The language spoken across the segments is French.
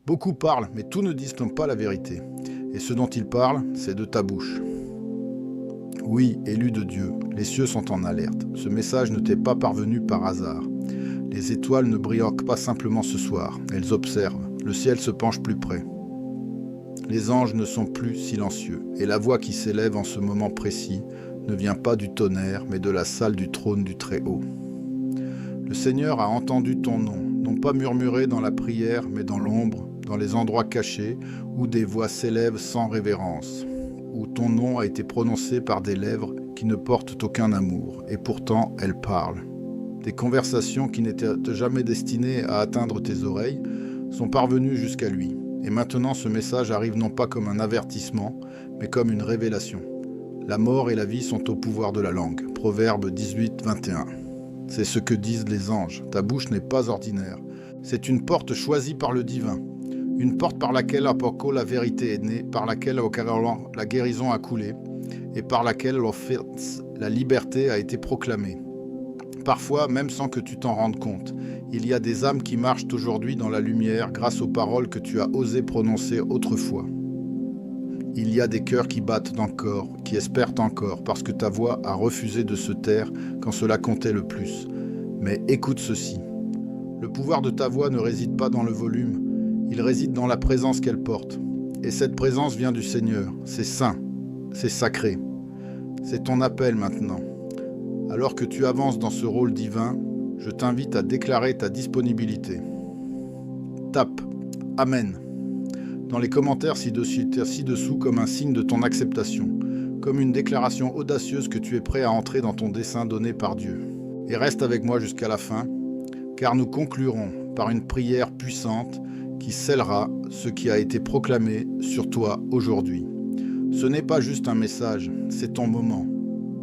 Beaucoup parlent, mais tous ne disent pas la vérité. Et ce dont ils parlent, c'est de ta bouche. Oui, élu de Dieu, les cieux sont en alerte. Ce message ne t'est pas parvenu par hasard. Les étoiles ne brillent pas simplement ce soir, elles observent. Le ciel se penche plus près. Les anges ne sont plus silencieux, et la voix qui s'élève en ce moment précis ne vient pas du tonnerre, mais de la salle du trône du Très-Haut. Le Seigneur a entendu ton nom, non pas murmuré dans la prière, mais dans l'ombre, dans les endroits cachés, où des voix s'élèvent sans révérence, où ton nom a été prononcé par des lèvres qui ne portent aucun amour, et pourtant elles parlent. Des conversations qui n'étaient jamais destinées à atteindre tes oreilles sont parvenues jusqu'à lui. Et maintenant ce message arrive non pas comme un avertissement, mais comme une révélation. La mort et la vie sont au pouvoir de la langue. Proverbe 18, 21. C'est ce que disent les anges. Ta bouche n'est pas ordinaire. C'est une porte choisie par le divin. Une porte par laquelle Apoko la vérité est née, par laquelle la guérison a coulé, et par laquelle la liberté a été proclamée. Parfois, même sans que tu t'en rendes compte, il y a des âmes qui marchent aujourd'hui dans la lumière grâce aux paroles que tu as osé prononcer autrefois. Il y a des cœurs qui battent encore, qui espèrent encore, parce que ta voix a refusé de se taire quand cela comptait le plus. Mais écoute ceci. Le pouvoir de ta voix ne réside pas dans le volume, il réside dans la présence qu'elle porte. Et cette présence vient du Seigneur. C'est saint, c'est sacré. C'est ton appel maintenant. Alors que tu avances dans ce rôle divin, je t'invite à déclarer ta disponibilité. Tape « Amen » dans les commentaires ci-dessous comme un signe de ton acceptation, comme une déclaration audacieuse que tu es prêt à entrer dans ton dessein donné par Dieu. Et reste avec moi jusqu'à la fin, car nous conclurons par une prière puissante qui scellera ce qui a été proclamé sur toi aujourd'hui. Ce n'est pas juste un message, c'est ton moment.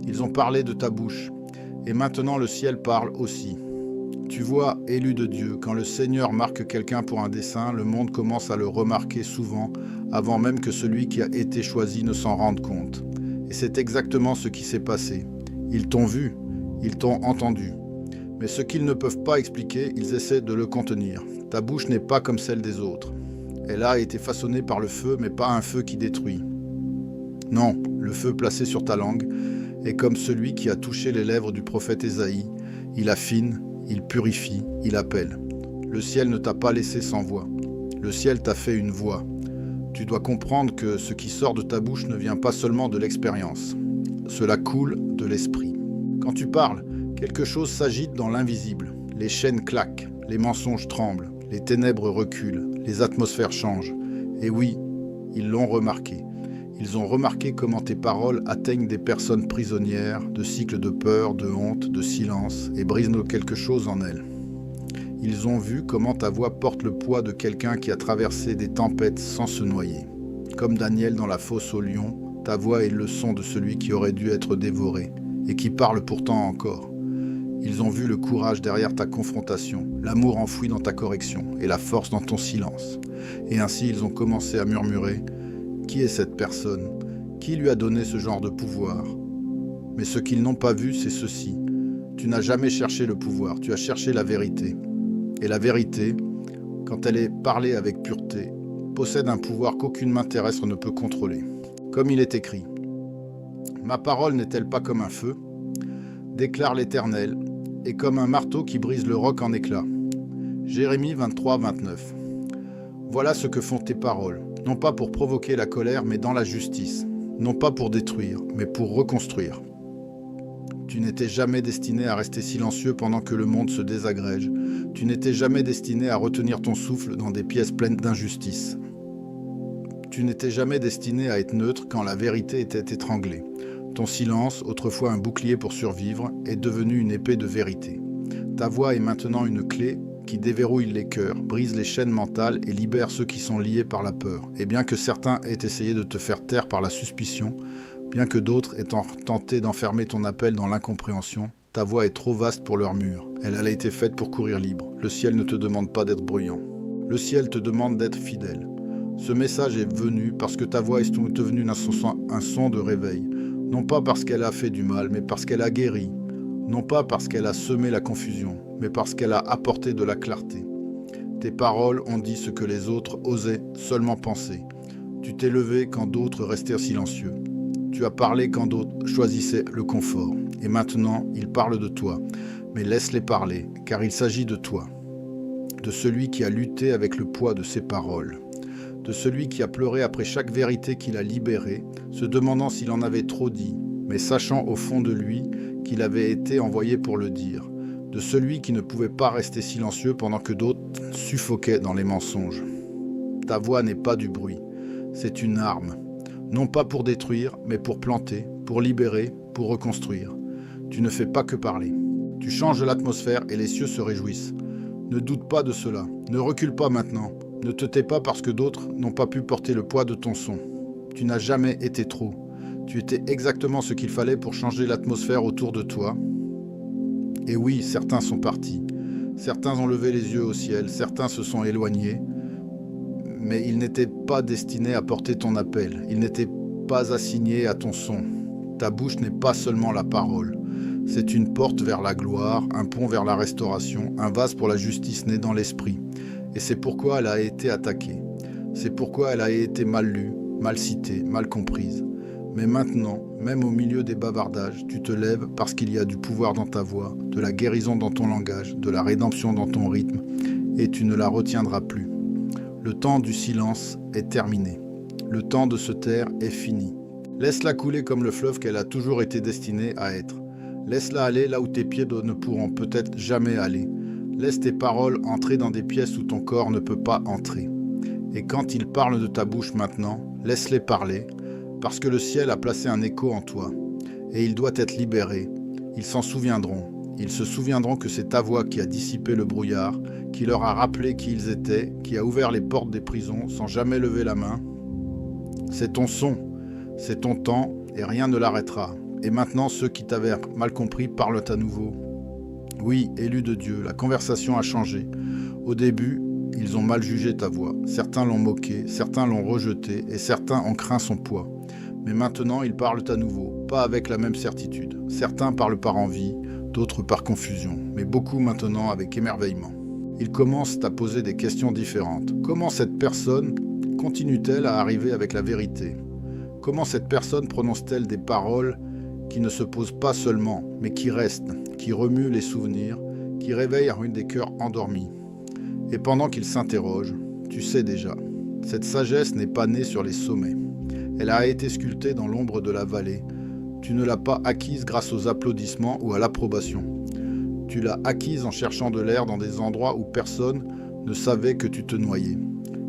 Ils ont parlé de ta bouche, et maintenant le ciel parle aussi. Tu vois, élu de Dieu, quand le Seigneur marque quelqu'un pour un dessein, le monde commence à le remarquer souvent, avant même que celui qui a été choisi ne s'en rende compte. Et c'est exactement ce qui s'est passé. Ils t'ont vu, ils t'ont entendu. Mais ce qu'ils ne peuvent pas expliquer, ils essaient de le contenir. Ta bouche n'est pas comme celle des autres. Elle a été façonnée par le feu, mais pas un feu qui détruit. Non, le feu placé sur ta langue est comme celui qui a touché les lèvres du prophète Ésaïe. Il affine, il purifie, il appelle. Le ciel ne t'a pas laissé sans voix. Le ciel t'a fait une voix. Tu dois comprendre que ce qui sort de ta bouche ne vient pas seulement de l'expérience. Cela coule de l'esprit. Quand tu parles, quelque chose s'agite dans l'invisible. Les chaînes claquent, les mensonges tremblent, les ténèbres reculent, les atmosphères changent. Et oui, ils l'ont remarqué. Ils ont remarqué comment tes paroles atteignent des personnes prisonnières de cycles de peur, de honte, de silence et brisent quelque chose en elles. Ils ont vu comment ta voix porte le poids de quelqu'un qui a traversé des tempêtes sans se noyer. Comme Daniel dans la fosse au lion, ta voix est le son de celui qui aurait dû être dévoré et qui parle pourtant encore. Ils ont vu le courage derrière ta confrontation, l'amour enfoui dans ta correction et la force dans ton silence. Et ainsi ils ont commencé à murmurer « Qui est cette personne? Qui lui a donné ce genre de pouvoir ?» Mais ce qu'ils n'ont pas vu, c'est ceci. Tu n'as jamais cherché le pouvoir, tu as cherché la vérité. Et la vérité, quand elle est parlée avec pureté, possède un pouvoir qu'aucune main terrestre ne peut contrôler. Comme il est écrit « Ma parole n'est-elle pas comme un feu ? Déclare l'Éternel, et comme un marteau qui brise le roc en éclats. » Jérémie 23, 29. Voilà ce que font tes paroles, non pas pour provoquer la colère, mais dans la justice, non pas pour détruire, mais pour reconstruire. Tu n'étais jamais destiné à rester silencieux pendant que le monde se désagrège. Tu n'étais jamais destiné à retenir ton souffle dans des pièces pleines d'injustice. Tu n'étais jamais destiné à être neutre quand la vérité était étranglée. Ton silence, autrefois un bouclier pour survivre, est devenu une épée de vérité. Ta voix est maintenant une clé qui déverrouille les cœurs, brise les chaînes mentales et libère ceux qui sont liés par la peur. Et bien que certains aient essayé de te faire taire par la suspicion, bien que d'autres aient tenté d'enfermer ton appel dans l'incompréhension, ta voix est trop vaste pour leur mur. Elle a été faite pour courir libre. Le ciel ne te demande pas d'être bruyant. Le ciel te demande d'être fidèle. Ce message est venu parce que ta voix est devenue un son de réveil. Non pas parce qu'elle a fait du mal, mais parce qu'elle a guéri. Non pas parce qu'elle a semé la confusion, mais parce qu'elle a apporté de la clarté. Tes paroles ont dit ce que les autres osaient seulement penser. Tu t'es levé quand d'autres restèrent silencieux. Tu as parlé quand d'autres choisissaient le confort. Et maintenant, ils parlent de toi. Mais laisse-les parler, car il s'agit de toi. De celui qui a lutté avec le poids de ses paroles. De celui qui a pleuré après chaque vérité qu'il a libérée, se demandant s'il en avait trop dit, mais sachant au fond de lui qu'il avait été envoyé pour le dire. De celui qui ne pouvait pas rester silencieux pendant que d'autres suffoquaient dans les mensonges. Ta voix n'est pas du bruit, c'est une arme. Non pas pour détruire, mais pour planter, pour libérer, pour reconstruire. Tu ne fais pas que parler. Tu changes l'atmosphère et les cieux se réjouissent. Ne doute pas de cela, ne recule pas maintenant. Ne te tais pas parce que d'autres n'ont pas pu porter le poids de ton son. Tu n'as jamais été trop. Tu étais exactement ce qu'il fallait pour changer l'atmosphère autour de toi. Et oui, certains sont partis. Certains ont levé les yeux au ciel, certains se sont éloignés. Mais ils n'étaient pas destinés à porter ton appel. Ils n'étaient pas assignés à ton son. Ta bouche n'est pas seulement la parole. C'est une porte vers la gloire, un pont vers la restauration, un vase pour la justice née dans l'esprit. Et c'est pourquoi elle a été attaquée. C'est pourquoi elle a été mal lue, mal citée, mal comprise. Mais maintenant, même au milieu des bavardages, tu te lèves parce qu'il y a du pouvoir dans ta voix, de la guérison dans ton langage, de la rédemption dans ton rythme, et tu ne la retiendras plus. Le temps du silence est terminé. Le temps de se taire est fini. Laisse-la couler comme le fleuve qu'elle a toujours été destinée à être. Laisse-la aller là où tes pieds ne pourront peut-être jamais aller. Laisse tes paroles entrer dans des pièces où ton corps ne peut pas entrer. Et quand ils parlent de ta bouche maintenant, laisse-les parler, parce que le ciel a placé un écho en toi. Et il doit être libéré. Ils s'en souviendront. Ils se souviendront que c'est ta voix qui a dissipé le brouillard, qui leur a rappelé qui ils étaient, qui a ouvert les portes des prisons sans jamais lever la main. C'est ton son, c'est ton temps, et rien ne l'arrêtera. Et maintenant, ceux qui t'avaient mal compris parlent à nouveau. Oui, élu de Dieu, la conversation a changé. Au début, ils ont mal jugé ta voix. Certains l'ont moqué, certains l'ont rejeté, et certains ont craint son poids. Mais maintenant, ils parlent à nouveau, pas avec la même certitude. Certains parlent par envie, d'autres par confusion, mais beaucoup maintenant avec émerveillement. Ils commencent à poser des questions différentes. Comment cette personne continue-t-elle à arriver avec la vérité? Comment cette personne prononce-t-elle des paroles qui ne se posent pas seulement, mais qui restent, qui remuent les souvenirs, qui réveillent un des cœurs endormis? Et pendant qu'ils s'interrogent, tu sais déjà, cette sagesse n'est pas née sur les sommets. Elle a été sculptée dans l'ombre de la vallée. Tu ne l'as pas acquise grâce aux applaudissements ou à l'approbation. Tu l'as acquise en cherchant de l'air dans des endroits où personne ne savait que tu te noyais.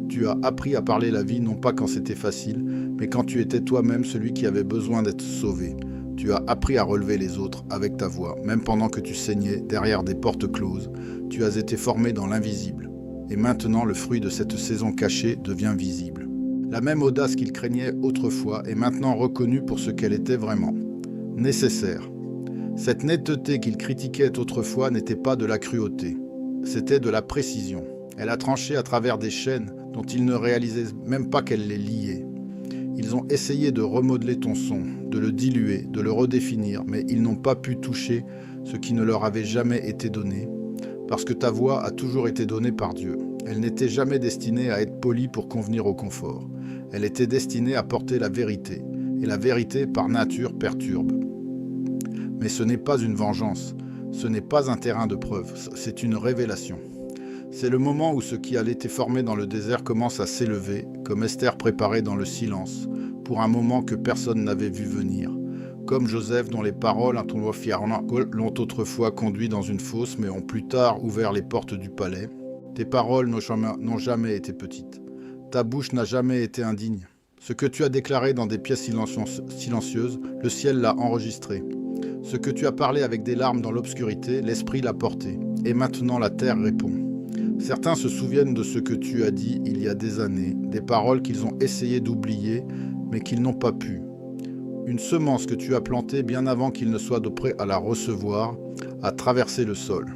Tu as appris à parler la vie non pas quand c'était facile, mais quand tu étais toi-même celui qui avait besoin d'être sauvé. Tu as appris à relever les autres avec ta voix, même pendant que tu saignais derrière des portes closes. Tu as été formé dans l'invisible. Et maintenant, le fruit de cette saison cachée devient visible. La même audace qu'il craignait autrefois est maintenant reconnue pour ce qu'elle était vraiment. Nécessaire. Cette netteté qu'il critiquait autrefois n'était pas de la cruauté. C'était de la précision. Elle a tranché à travers des chaînes dont il ne réalisait même pas qu'elle les liait. Ils ont essayé de remodeler ton son, de le diluer, de le redéfinir, mais ils n'ont pas pu toucher ce qui ne leur avait jamais été donné, parce que ta voix a toujours été donnée par Dieu. Elle n'était jamais destinée à être polie pour convenir au confort. Elle était destinée à porter la vérité, et la vérité par nature perturbe. Mais ce n'est pas une vengeance, ce n'est pas un terrain de preuve, c'est une révélation. C'est le moment où ce qui a été formé dans le désert commence à s'élever, comme Esther préparée dans le silence, pour un moment que personne n'avait vu venir. Comme Joseph dont les paroles l'ont autrefois conduit dans une fosse, mais ont plus tard ouvert les portes du palais. Tes paroles n'ont jamais été petites. Ta bouche n'a jamais été indigne. Ce que tu as déclaré dans des pièces silencieuses, le ciel l'a enregistré. Ce que tu as parlé avec des larmes dans l'obscurité, l'esprit l'a porté. Et maintenant la terre répond. Certains se souviennent de ce que tu as dit il y a des années, des paroles qu'ils ont essayé d'oublier, mais qu'ils n'ont pas pu. Une semence que tu as plantée bien avant qu'ils ne soient de près à la recevoir, a traversé le sol.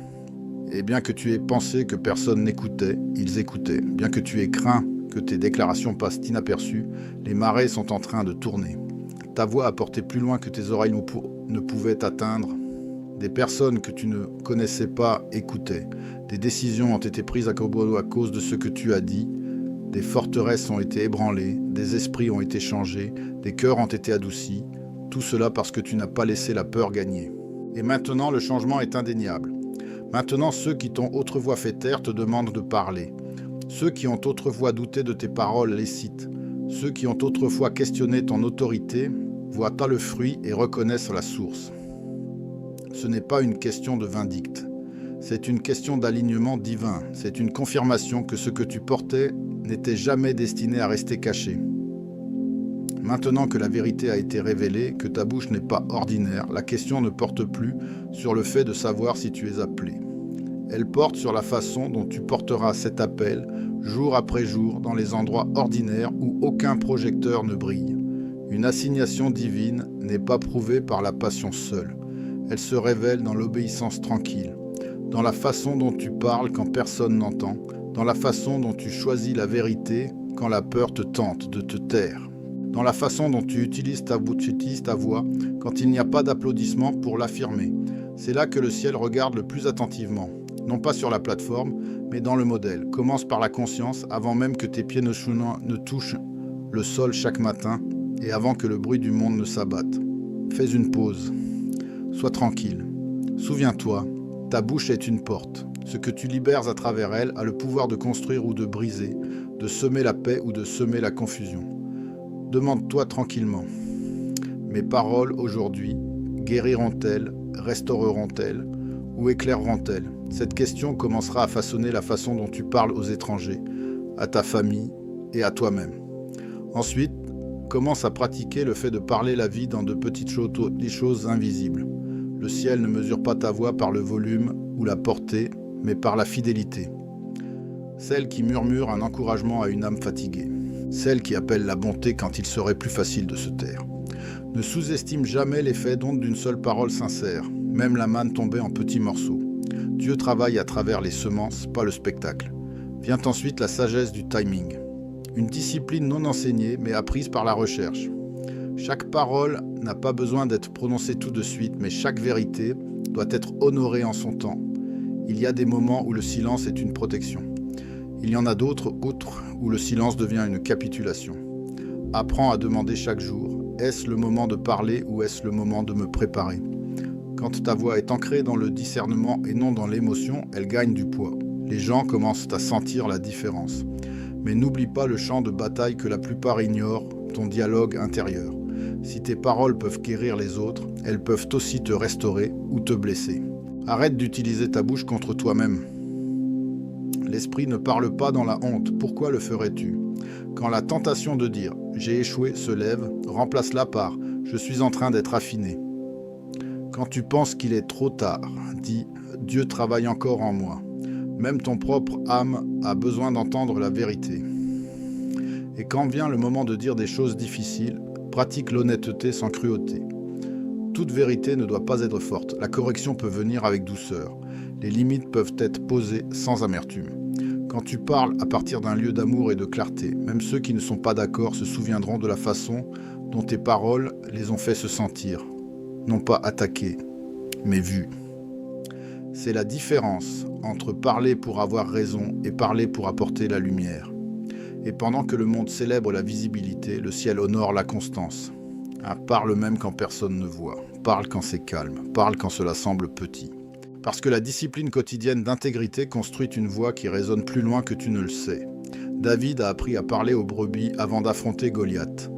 Et bien que tu aies pensé que personne n'écoutait, ils écoutaient. Bien que tu aies craint que tes déclarations passent inaperçues, les marées sont en train de tourner. Ta voix a porté plus loin que tes oreilles ne pouvaient atteindre. Des personnes que tu ne connaissais pas écoutaient. Des décisions ont été prises à cause de ce que tu as dit. Des forteresses ont été ébranlées, des esprits ont été changés, des cœurs ont été adoucis. Tout cela parce que tu n'as pas laissé la peur gagner. Et maintenant, le changement est indéniable. Maintenant, ceux qui t'ont autrefois fait taire te demandent de parler. Ceux qui ont autrefois douté de tes paroles les citent. Ceux qui ont autrefois questionné ton autorité voient ta le fruit et reconnaissent la source. Ce n'est pas une question de vindicte. C'est une question d'alignement divin. C'est une confirmation que ce que tu portais n'était jamais destiné à rester caché. Maintenant que la vérité a été révélée, que ta bouche n'est pas ordinaire, la question ne porte plus sur le fait de savoir si tu es appelé. Elle porte sur la façon dont tu porteras cet appel, jour après jour, dans les endroits ordinaires où aucun projecteur ne brille. Une assignation divine n'est pas prouvée par la passion seule. Elle se révèle dans l'obéissance tranquille, dans la façon dont tu parles quand personne n'entend, dans la façon dont tu choisis la vérité quand la peur te tente de te taire, dans la façon dont tu utilises ta voix quand il n'y a pas d'applaudissements pour l'affirmer. C'est là que le ciel regarde le plus attentivement, non pas sur la plateforme, mais dans le modèle. Commence par la conscience avant même que tes pieds ne touchent le sol chaque matin et avant que le bruit du monde ne s'abatte. Fais une pause. Sois tranquille. Souviens-toi, ta bouche est une porte. Ce que tu libères à travers elle a le pouvoir de construire ou de briser, de semer la paix ou de semer la confusion. Demande-toi tranquillement. Mes paroles aujourd'hui guériront-elles, restaureront-elles ou éclaireront-elles? Cette question commencera à façonner la façon dont tu parles aux étrangers, à ta famille et à toi-même. Ensuite, commence à pratiquer le fait de parler la vie dans de petites choses invisibles. Le ciel ne mesure pas ta voix par le volume ou la portée, mais par la fidélité. Celle qui murmure un encouragement à une âme fatiguée. Celle qui appelle la bonté quand il serait plus facile de se taire. Ne sous-estime jamais l'effet d'onde d'une seule parole sincère, même la manne tombée en petits morceaux. Dieu travaille à travers les semences, pas le spectacle. Vient ensuite la sagesse du timing. Une discipline non enseignée, mais apprise par la recherche. Chaque parole n'a pas besoin d'être prononcée tout de suite, mais chaque vérité doit être honorée en son temps. Il y a des moments où le silence est une protection. Il y en a d'autres où le silence devient une capitulation. Apprends à demander chaque jour, est-ce le moment de parler ou est-ce le moment de me préparer? Quand ta voix est ancrée dans le discernement et non dans l'émotion, elle gagne du poids. Les gens commencent à sentir la différence. Mais n'oublie pas le champ de bataille que la plupart ignorent, ton dialogue intérieur. Si tes paroles peuvent guérir les autres, elles peuvent aussi te restaurer ou te blesser. Arrête d'utiliser ta bouche contre toi-même. L'esprit ne parle pas dans la honte, pourquoi le ferais-tu? Quand la tentation de dire « j'ai échoué » se lève, remplace-la par « je suis en train d'être affiné ». Quand tu penses qu'il est trop tard, dis « Dieu travaille encore en moi ». Même ton propre âme a besoin d'entendre la vérité. Et quand vient le moment de dire des choses difficiles, pratique l'honnêteté sans cruauté. Toute vérité ne doit pas être forte, la correction peut venir avec douceur. Les limites peuvent être posées sans amertume. Quand tu parles à partir d'un lieu d'amour et de clarté, même ceux qui ne sont pas d'accord se souviendront de la façon dont tes paroles les ont fait se sentir. Non pas attaqués, mais vus. C'est la différence entre parler pour avoir raison et parler pour apporter la lumière. Et pendant que le monde célèbre la visibilité, le ciel honore la constance. Parle même quand personne ne voit. Parle quand c'est calme. Parle quand cela semble petit. Parce que la discipline quotidienne d'intégrité construit une voix qui résonne plus loin que tu ne le sais. David a appris à parler aux brebis avant d'affronter Goliath.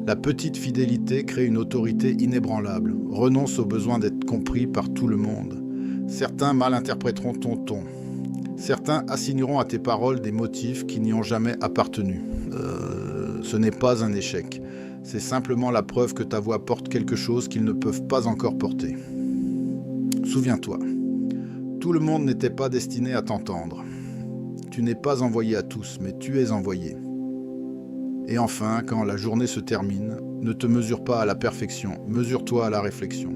La petite fidélité crée une autorité inébranlable. Renonce au besoin d'être compris par tout le monde. Certains mal interpréteront ton ton. Certains assigneront à tes paroles des motifs qui n'y ont jamais appartenu. Ce n'est pas un échec. C'est simplement la preuve que ta voix porte quelque chose qu'ils ne peuvent pas encore porter. Souviens-toi, tout le monde n'était pas destiné à t'entendre. Tu n'es pas envoyé à tous, mais tu es envoyé. Et enfin, quand la journée se termine, ne te mesure pas à la perfection, mesure-toi à la réflexion.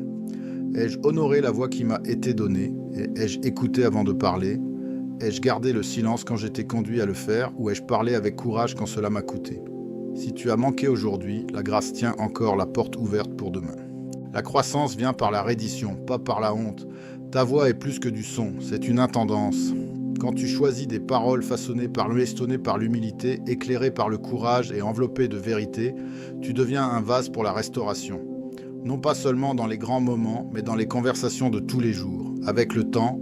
Ai-je honoré la voix qui m'a été donnée? Ai-je écouté avant de parler? Ai-je gardé le silence quand j'étais conduit à le faire? Ou ai-je parlé avec courage quand cela m'a coûté? Si tu as manqué aujourd'hui, la grâce tient encore la porte ouverte pour demain. La croissance vient par la reddition, pas par la honte. Ta voix est plus que du son, c'est une intendance. Quand tu choisis des paroles façonnées par l'humilité, éclairées par le courage et enveloppées de vérité, tu deviens un vase pour la restauration. Non pas seulement dans les grands moments, mais dans les conversations de tous les jours. Avec le temps,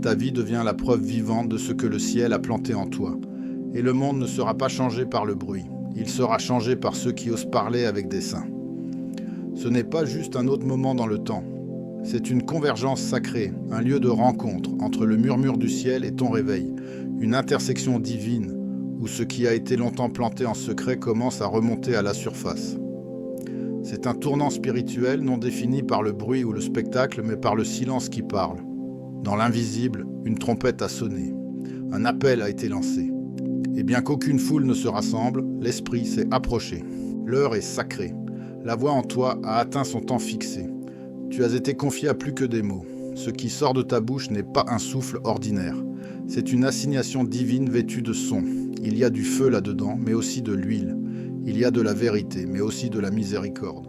ta vie devient la preuve vivante de ce que le ciel a planté en toi. Et le monde ne sera pas changé par le bruit. Il sera changé par ceux qui osent parler avec des saints. Ce n'est pas juste un autre moment dans le temps. C'est une convergence sacrée, un lieu de rencontre entre le murmure du ciel et ton réveil, une intersection divine où ce qui a été longtemps planté en secret commence à remonter à la surface. C'est un tournant spirituel non défini par le bruit ou le spectacle, mais par le silence qui parle. Dans l'invisible, une trompette a sonné. Un appel a été lancé. Et bien qu'aucune foule ne se rassemble, l'esprit s'est approché. L'heure est sacrée. La voix en toi a atteint son temps fixé. Tu as été confié à plus que des mots. Ce qui sort de ta bouche n'est pas un souffle ordinaire. C'est une assignation divine vêtue de son. Il y a du feu là-dedans, mais aussi de l'huile. Il y a de la vérité, mais aussi de la miséricorde.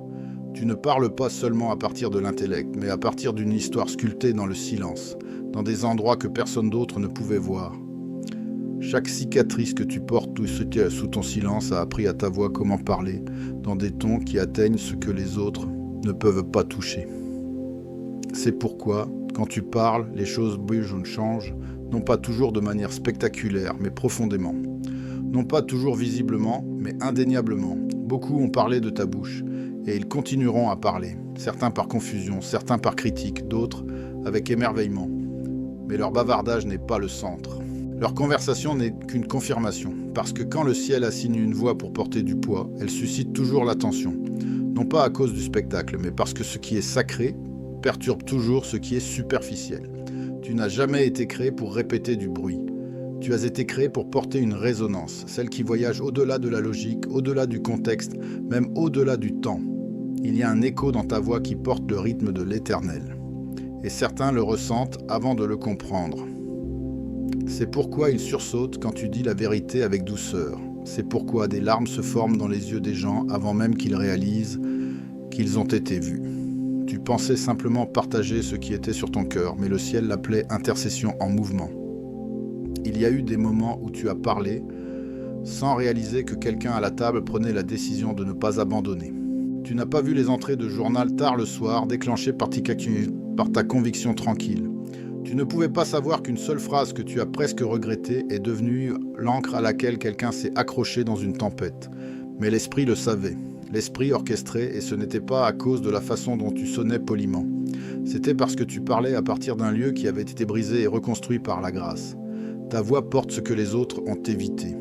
Tu ne parles pas seulement à partir de l'intellect, mais à partir d'une histoire sculptée dans le silence, dans des endroits que personne d'autre ne pouvait voir. Chaque cicatrice que tu portes sous ton silence a appris à ta voix comment parler, dans des tons qui atteignent ce que les autres ne peuvent pas toucher. C'est pourquoi, quand tu parles, les choses bougent ou changent, non pas toujours de manière spectaculaire, mais profondément. Non pas toujours visiblement, mais indéniablement. Beaucoup ont parlé de ta bouche, et ils continueront à parler, certains par confusion, certains par critique, d'autres avec émerveillement. Mais leur bavardage n'est pas le centre. Leur conversation n'est qu'une confirmation, parce que quand le ciel assigne une voix pour porter du poids, elle suscite toujours l'attention. Non pas à cause du spectacle, mais parce que ce qui est sacré perturbe toujours ce qui est superficiel. Tu n'as jamais été créé pour répéter du bruit. Tu as été créé pour porter une résonance, celle qui voyage au-delà de la logique, au-delà du contexte, même au-delà du temps. Il y a un écho dans ta voix qui porte le rythme de l'éternel. Et certains le ressentent avant de le comprendre. C'est pourquoi ils sursautent quand tu dis la vérité avec douceur. C'est pourquoi des larmes se forment dans les yeux des gens avant même qu'ils réalisent qu'ils ont été vus. Tu pensais simplement partager ce qui était sur ton cœur, mais le ciel l'appelait intercession en mouvement. Il y a eu des moments où tu as parlé sans réaliser que quelqu'un à la table prenait la décision de ne pas abandonner. Tu n'as pas vu les entrées de journal tard le soir déclenchées par ta conviction tranquille. Tu ne pouvais pas savoir qu'une seule phrase que tu as presque regrettée est devenue l'ancre à laquelle quelqu'un s'est accroché dans une tempête. Mais l'esprit le savait. L'esprit orchestrait, et ce n'était pas à cause de la façon dont tu sonnais poliment. C'était parce que tu parlais à partir d'un lieu qui avait été brisé et reconstruit par la grâce. Ta voix porte ce que les autres ont évité.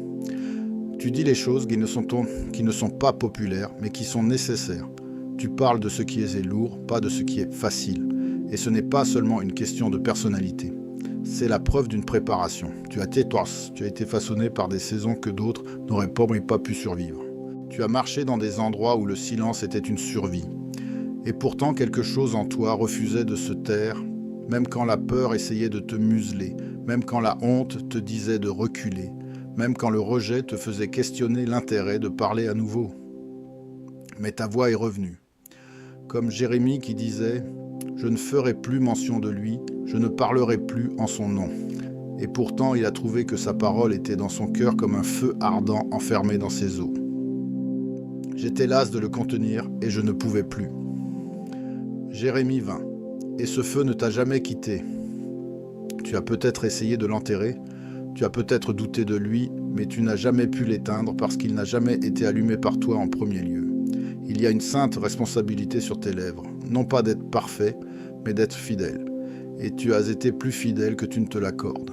Tu dis les choses qui ne sont pas populaires, mais qui sont nécessaires. Tu parles de ce qui est lourd, pas de ce qui est facile. Et ce n'est pas seulement une question de personnalité. C'est la preuve d'une préparation. Tu as été façonné par des saisons que d'autres n'auraient pas pu survivre. Tu as marché dans des endroits où le silence était une survie. Et pourtant, quelque chose en toi refusait de se taire, même quand la peur essayait de te museler, même quand la honte te disait de reculer, même quand le rejet te faisait questionner l'intérêt de parler à nouveau. Mais ta voix est revenue. Comme Jérémie qui disait « Je ne ferai plus mention de lui, je ne parlerai plus en son nom ». Et pourtant, il a trouvé que sa parole était dans son cœur comme un feu ardent enfermé dans ses os. J'étais las de le contenir et je ne pouvais plus. Jérémie vint, et ce feu ne t'a jamais quitté. Tu as peut-être essayé de l'enterrer, tu as peut-être douté de lui, mais tu n'as jamais pu l'éteindre parce qu'il n'a jamais été allumé par toi en premier lieu. Il y a une sainte responsabilité sur tes lèvres, non pas d'être parfait, mais d'être fidèle. Et tu as été plus fidèle que tu ne te l'accordes.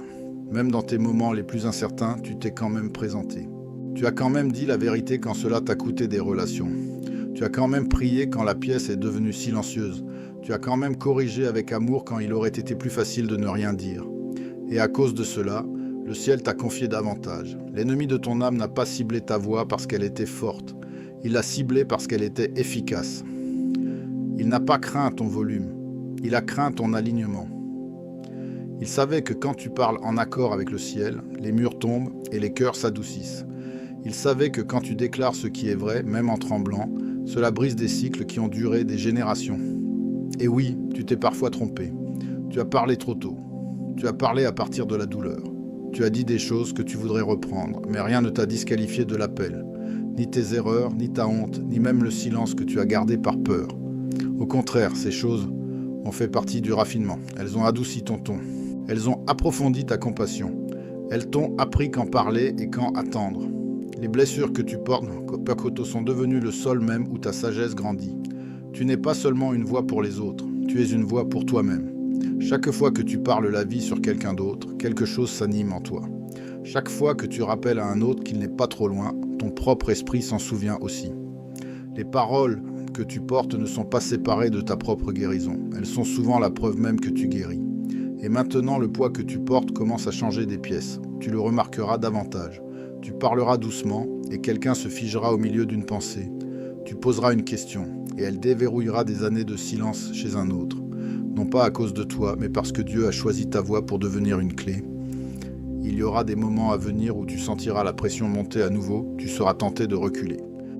Même dans tes moments les plus incertains, tu t'es quand même présenté. Tu as quand même dit la vérité quand cela t'a coûté des relations. Tu as quand même prié quand la pièce est devenue silencieuse. Tu as quand même corrigé avec amour quand il aurait été plus facile de ne rien dire. Et à cause de cela, le ciel t'a confié davantage. L'ennemi de ton âme n'a pas ciblé ta voix parce qu'elle était forte. Il l'a ciblée parce qu'elle était efficace. Il n'a pas craint ton volume. Il a craint ton alignement. Il savait que quand tu parles en accord avec le ciel, les murs tombent et les cœurs s'adoucissent. Il savait que quand tu déclares ce qui est vrai, même en tremblant, cela brise des cycles qui ont duré des générations. Et oui, tu t'es parfois trompé. Tu as parlé trop tôt. Tu as parlé à partir de la douleur. Tu as dit des choses que tu voudrais reprendre, mais rien ne t'a disqualifié de l'appel. Ni tes erreurs, ni ta honte, ni même le silence que tu as gardé par peur. Au contraire, ces choses ont fait partie du raffinement. Elles ont adouci ton ton. Elles ont approfondi ta compassion. Elles t'ont appris quand parler et quand attendre. Les blessures que tu portes, Pakoto, sont devenues le sol même où ta sagesse grandit. Tu n'es pas seulement une voix pour les autres, tu es une voix pour toi-même. Chaque fois que tu parles la vie sur quelqu'un d'autre, quelque chose s'anime en toi. Chaque fois que tu rappelles à un autre qu'il n'est pas trop loin, ton propre esprit s'en souvient aussi. Les paroles que tu portes ne sont pas séparées de ta propre guérison. Elles sont souvent la preuve même que tu guéris. Et maintenant, le poids que tu portes commence à changer des pièces. Tu le remarqueras davantage. Tu parleras doucement et quelqu'un se figera au milieu d'une pensée. Tu poseras une question et elle déverrouillera des années de silence chez un autre. Non pas à cause de toi, mais parce que Dieu a choisi ta voix pour devenir une clé. Il y aura des moments à venir où tu sentiras la pression monter à nouveau, tu seras tenté de reculer.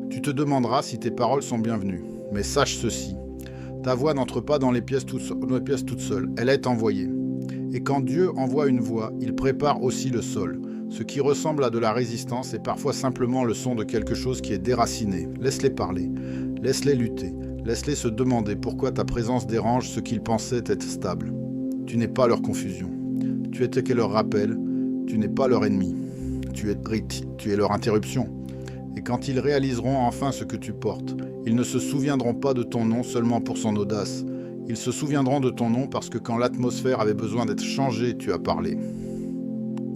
Tu te demanderas si tes paroles sont bienvenues. Mais sache ceci, ta voix n'entre pas dans les pièces toute seule, elle est envoyée. Et quand Dieu envoie une voix, il prépare aussi le sol. Ce qui ressemble à de la résistance est parfois simplement le son de quelque chose qui est déraciné. Laisse-les parler, laisse-les lutter, laisse-les se demander pourquoi ta présence dérange ce qu'ils pensaient être stable. Tu n'es pas leur confusion. Tu es que leur rappel, tu n'es pas leur ennemi. Tu es leur interruption. Et quand ils réaliseront enfin ce que tu portes, ils ne se souviendront pas de ton nom seulement pour son audace. Ils se souviendront de ton nom parce que quand l'atmosphère avait besoin d'être changée, tu as parlé.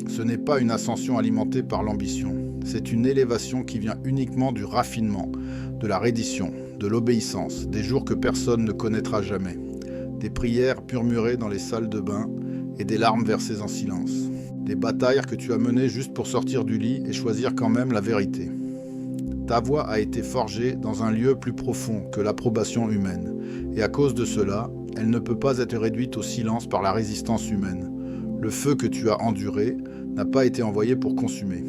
Ce n'est pas une ascension alimentée par l'ambition. C'est une élévation qui vient uniquement du raffinement, de la reddition, de l'obéissance, des jours que personne ne connaîtra jamais, des prières murmurées dans les salles de bain et des larmes versées en silence, des batailles que tu as menées juste pour sortir du lit et choisir quand même la vérité. Ta voix a été forgée dans un lieu plus profond que l'approbation humaine, et à cause de cela, elle ne peut pas être réduite au silence par la résistance humaine. Le feu que tu as enduré n'a pas été envoyé pour consumer.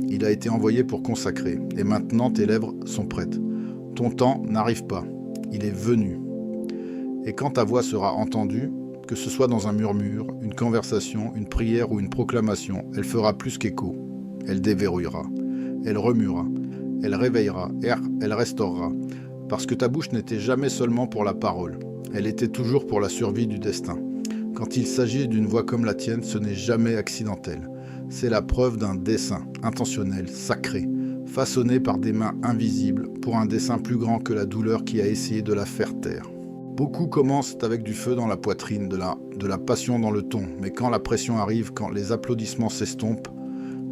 Il a été envoyé pour consacrer. Et maintenant, tes lèvres sont prêtes. Ton temps n'arrive pas. Il est venu. Et quand ta voix sera entendue, que ce soit dans un murmure, une conversation, une prière ou une proclamation, elle fera plus qu'écho. Elle déverrouillera. Elle remuera. Elle réveillera. Elle restaurera. Parce que ta bouche n'était jamais seulement pour la parole. Elle était toujours pour la survie du destin. Quand il s'agit d'une voix comme la tienne, ce n'est jamais accidentel. C'est la preuve d'un dessein intentionnel, sacré, façonné par des mains invisibles pour un dessein plus grand que la douleur qui a essayé de la faire taire. Beaucoup commencent avec du feu dans la poitrine, de la passion dans le ton, mais quand la pression arrive, quand les applaudissements s'estompent,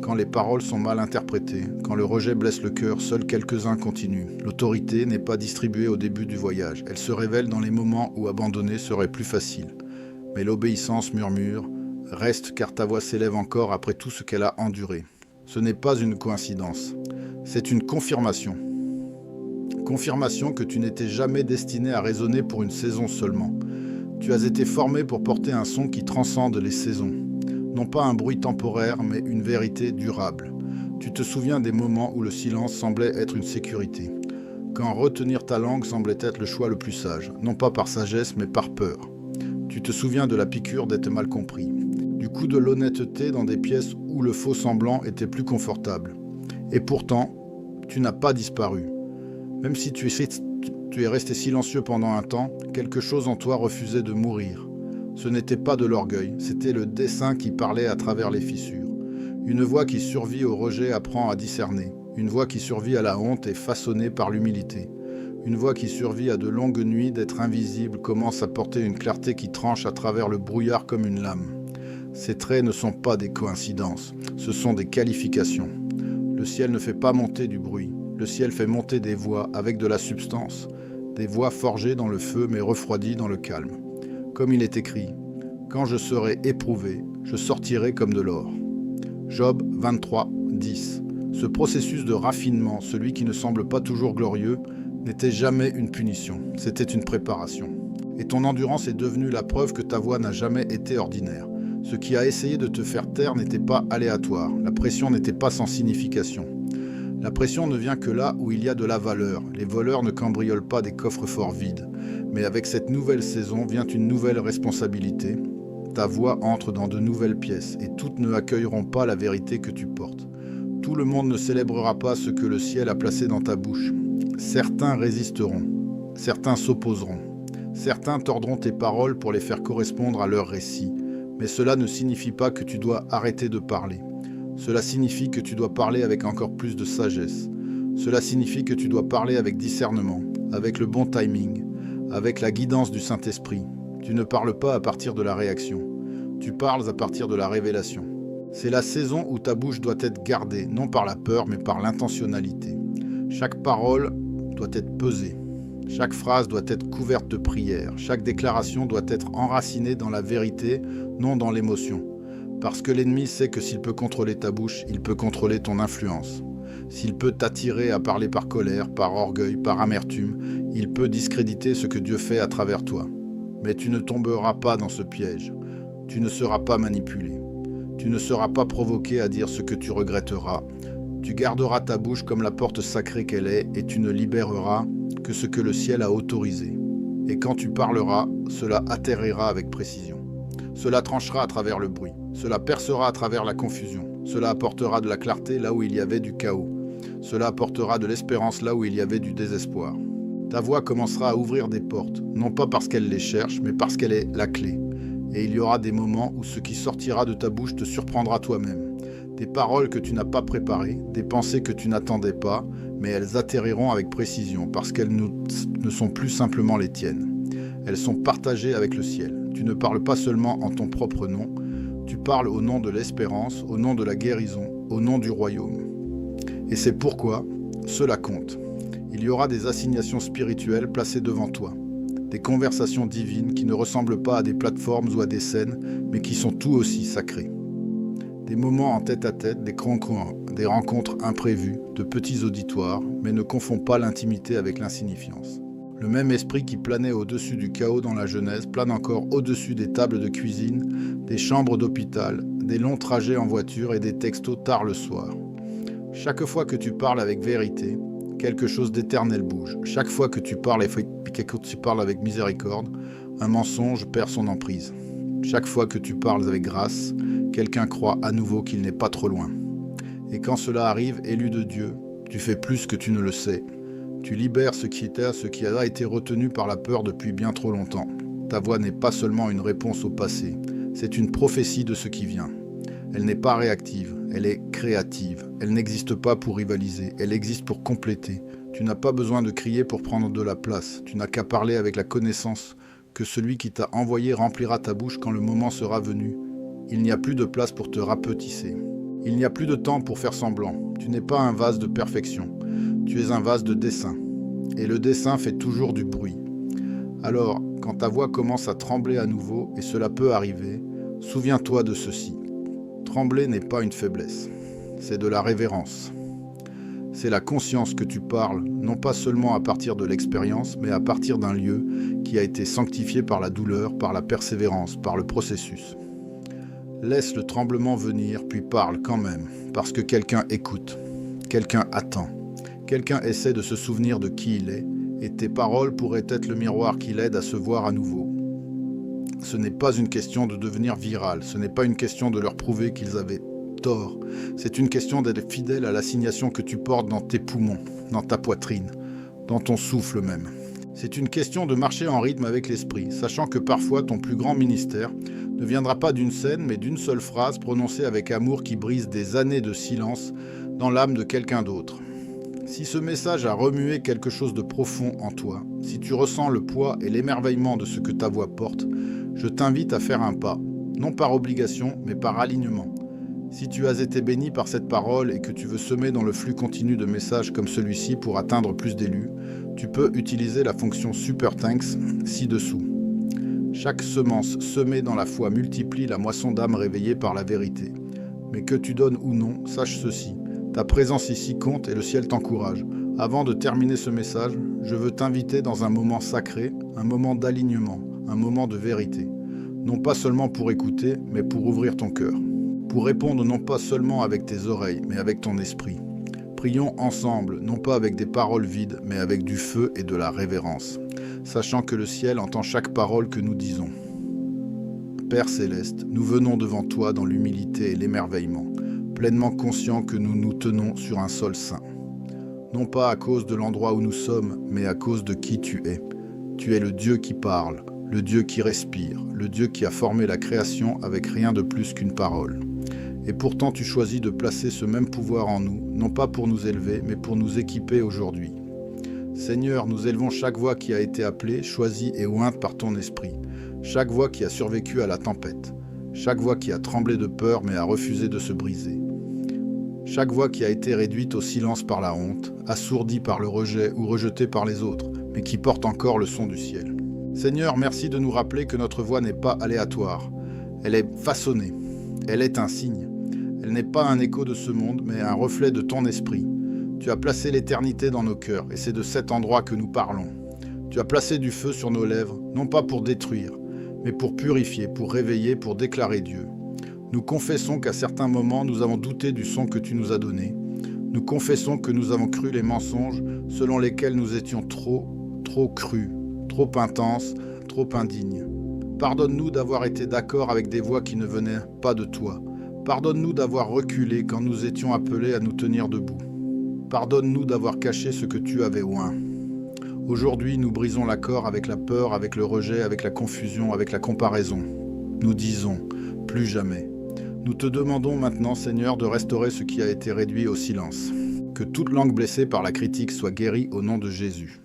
quand les paroles sont mal interprétées, quand le rejet blesse le cœur, seuls quelques-uns continuent. L'autorité n'est pas distribuée au début du voyage, elle se révèle dans les moments où abandonner serait plus facile. Mais l'obéissance murmure, reste car ta voix s'élève encore après tout ce qu'elle a enduré. Ce n'est pas une coïncidence, c'est une confirmation. Confirmation que tu n'étais jamais destiné à résonner pour une saison seulement. Tu as été formé pour porter un son qui transcende les saisons. Non pas un bruit temporaire, mais une vérité durable. Tu te souviens des moments où le silence semblait être une sécurité. Quand retenir ta langue semblait être le choix le plus sage, non pas par sagesse, mais par peur. Tu te souviens de la piqûre d'être mal compris, du coup de l'honnêteté dans des pièces où le faux semblant était plus confortable. Et pourtant, tu n'as pas disparu. Même si tu es resté silencieux pendant un temps, quelque chose en toi refusait de mourir. Ce n'était pas de l'orgueil, c'était le dessein qui parlait à travers les fissures. Une voix qui survit au rejet apprend à discerner. Une voix qui survit à la honte est façonnée par l'humilité. Une voix qui survit à de longues nuits d'être invisible commence à porter une clarté qui tranche à travers le brouillard comme une lame. Ces traits ne sont pas des coïncidences, ce sont des qualifications. Le ciel ne fait pas monter du bruit, le ciel fait monter des voix avec de la substance, des voix forgées dans le feu mais refroidies dans le calme. Comme il est écrit, « Quand je serai éprouvé, je sortirai comme de l'or ». Job 23, 10. Ce processus de raffinement, celui qui ne semble pas toujours glorieux, n'était jamais une punition, c'était une préparation. Et ton endurance est devenue la preuve que ta voix n'a jamais été ordinaire. Ce qui a essayé de te faire taire n'était pas aléatoire, la pression n'était pas sans signification. La pression ne vient que là où il y a de la valeur. Les voleurs ne cambriolent pas des coffres-forts vides. Mais avec cette nouvelle saison vient une nouvelle responsabilité. ta voix entre dans de nouvelles pièces, et toutes ne accueilleront pas la vérité que tu portes. Tout le monde ne célébrera pas ce que le ciel a placé dans ta bouche. Certains résisteront, certains s'opposeront, certains tordront tes paroles pour les faire correspondre à leur récit. Mais cela ne signifie pas que tu dois arrêter de parler. Cela signifie que tu dois parler avec encore plus de sagesse. Cela signifie que tu dois parler avec discernement, avec le bon timing, avec la guidance du Saint-Esprit. Tu ne parles pas à partir de la réaction. Tu parles à partir de la révélation. C'est la saison où ta bouche doit être gardée, non par la peur, mais par l'intentionnalité. Chaque parole doit être pesée. Chaque phrase doit être couverte de prière. Chaque déclaration doit être enracinée dans la vérité, non dans l'émotion. Parce que l'ennemi sait que s'il peut contrôler ta bouche, il peut contrôler ton influence. S'il peut t'attirer à parler par colère, par orgueil, par amertume, il peut discréditer ce que Dieu fait à travers toi. Mais tu ne tomberas pas dans ce piège. Tu ne seras pas manipulé. Tu ne seras pas provoqué à dire ce que tu regretteras. Tu garderas ta bouche comme la porte sacrée qu'elle est et tu ne libéreras que ce que le ciel a autorisé. Et quand tu parleras, cela atterrira avec précision. Cela tranchera à travers le bruit. Cela percera à travers la confusion. Cela apportera de la clarté là où il y avait du chaos. Cela apportera de l'espérance là où il y avait du désespoir. Ta voix commencera à ouvrir des portes, non pas parce qu'elle les cherche, mais parce qu'elle est la clé. Et il y aura des moments où ce qui sortira de ta bouche te surprendra toi-même. Des paroles que tu n'as pas préparées, des pensées que tu n'attendais pas, mais elles atterriront avec précision parce qu'elles ne sont plus simplement les tiennes. Elles sont partagées avec le ciel. Tu ne parles pas seulement en ton propre nom, tu parles au nom de l'espérance, au nom de la guérison, au nom du royaume. Et c'est pourquoi cela compte. Il y aura des assignations spirituelles placées devant toi. Des conversations divines qui ne ressemblent pas à des plateformes ou à des scènes, mais qui sont tout aussi sacrées. Des moments en tête-à-tête, des rencontres imprévues, de petits auditoires, mais ne confonds pas l'intimité avec l'insignifiance. Le même esprit qui planait au-dessus du chaos dans la Genèse plane encore au-dessus des tables de cuisine, des chambres d'hôpital, des longs trajets en voiture et des textos tard le soir. Chaque fois que tu parles avec vérité, quelque chose d'éternel bouge. Chaque fois que tu parles avec miséricorde, un mensonge perd son emprise. Chaque fois que tu parles avec grâce, quelqu'un croit à nouveau qu'il n'est pas trop loin. Et quand cela arrive, élu de Dieu, tu fais plus que tu ne le sais. Tu libères ce qui a été retenu par la peur depuis bien trop longtemps. Ta voix n'est pas seulement une réponse au passé, c'est une prophétie de ce qui vient. Elle n'est pas réactive, elle est créative. Elle n'existe pas pour rivaliser, elle existe pour compléter. Tu n'as pas besoin de crier pour prendre de la place. Tu n'as qu'à parler avec la connaissance que celui qui t'a envoyé remplira ta bouche quand le moment sera venu. Il n'y a plus de place pour te rapetisser. Il n'y a plus de temps pour faire semblant. Tu n'es pas un vase de perfection. Tu es un vase de dessin. Et le dessin fait toujours du bruit. Alors, quand ta voix commence à trembler à nouveau, et cela peut arriver, souviens-toi de ceci. Trembler n'est pas une faiblesse, c'est de la révérence. C'est la conscience que tu parles, non pas seulement à partir de l'expérience, mais à partir d'un lieu qui a été sanctifié par la douleur, par la persévérance, par le processus. Laisse le tremblement venir, puis parle quand même, parce que quelqu'un écoute, quelqu'un attend, quelqu'un essaie de se souvenir de qui il est, et tes paroles pourraient être le miroir qui l'aide à se voir à nouveau. Ce n'est pas une question de devenir viral, ce n'est pas une question de leur prouver qu'ils avaient tort, c'est une question d'être fidèle à l'assignation que tu portes dans tes poumons, dans ta poitrine, dans ton souffle même. C'est une question de marcher en rythme avec l'esprit, sachant que parfois ton plus grand ministère ne viendra pas d'une scène, mais d'une seule phrase prononcée avec amour qui brise des années de silence dans l'âme de quelqu'un d'autre. Si ce message a remué quelque chose de profond en toi, si tu ressens le poids et l'émerveillement de ce que ta voix porte, je t'invite à faire un pas, non par obligation, mais par alignement. Si tu as été béni par cette parole et que tu veux semer dans le flux continu de messages comme celui-ci pour atteindre plus d'élus, tu peux utiliser la fonction Super Thanks ci-dessous. Chaque semence semée dans la foi multiplie la moisson d'âmes réveillées par la vérité. Mais que tu donnes ou non, sache ceci. Ta présence ici compte et le ciel t'encourage. Avant de terminer ce message, je veux t'inviter dans un moment sacré, un moment d'alignement, un moment de vérité. Non pas seulement pour écouter, mais pour ouvrir ton cœur. Pour répondre non pas seulement avec tes oreilles, mais avec ton esprit. Prions ensemble, non pas avec des paroles vides, mais avec du feu et de la révérence, sachant que le ciel entend chaque parole que nous disons. Père céleste, nous venons devant toi dans l'humilité et l'émerveillement, pleinement conscients que nous nous tenons sur un sol saint. Non pas à cause de l'endroit où nous sommes, mais à cause de qui tu es. Tu es le Dieu qui parle, le Dieu qui respire, le Dieu qui a formé la création avec rien de plus qu'une parole. Et pourtant tu choisis de placer ce même pouvoir en nous, non pas pour nous élever, mais pour nous équiper aujourd'hui. Seigneur, nous élevons chaque voix qui a été appelée, choisie et ointe par ton esprit, chaque voix qui a survécu à la tempête, chaque voix qui a tremblé de peur mais a refusé de se briser, chaque voix qui a été réduite au silence par la honte, assourdie par le rejet ou rejetée par les autres, mais qui porte encore le son du ciel. Seigneur, merci de nous rappeler que notre voix n'est pas aléatoire, elle est façonnée, elle est un signe. Elle n'est pas un écho de ce monde, mais un reflet de ton esprit. Tu as placé l'éternité dans nos cœurs, et c'est de cet endroit que nous parlons. Tu as placé du feu sur nos lèvres, non pas pour détruire, mais pour purifier, pour réveiller, pour déclarer Dieu. Nous confessons qu'à certains moments, nous avons douté du son que tu nous as donné. Nous confessons que nous avons cru les mensonges selon lesquels nous étions trop crus, trop intenses, trop indignes. Pardonne-nous d'avoir été d'accord avec des voix qui ne venaient pas de toi. Pardonne-nous d'avoir reculé quand nous étions appelés à nous tenir debout. Pardonne-nous d'avoir caché ce que tu avais oint. Aujourd'hui, nous brisons l'accord avec la peur, avec le rejet, avec la confusion, avec la comparaison. Nous disons, plus jamais. Nous te demandons maintenant, Seigneur, de restaurer ce qui a été réduit au silence. Que toute langue blessée par la critique soit guérie au nom de Jésus.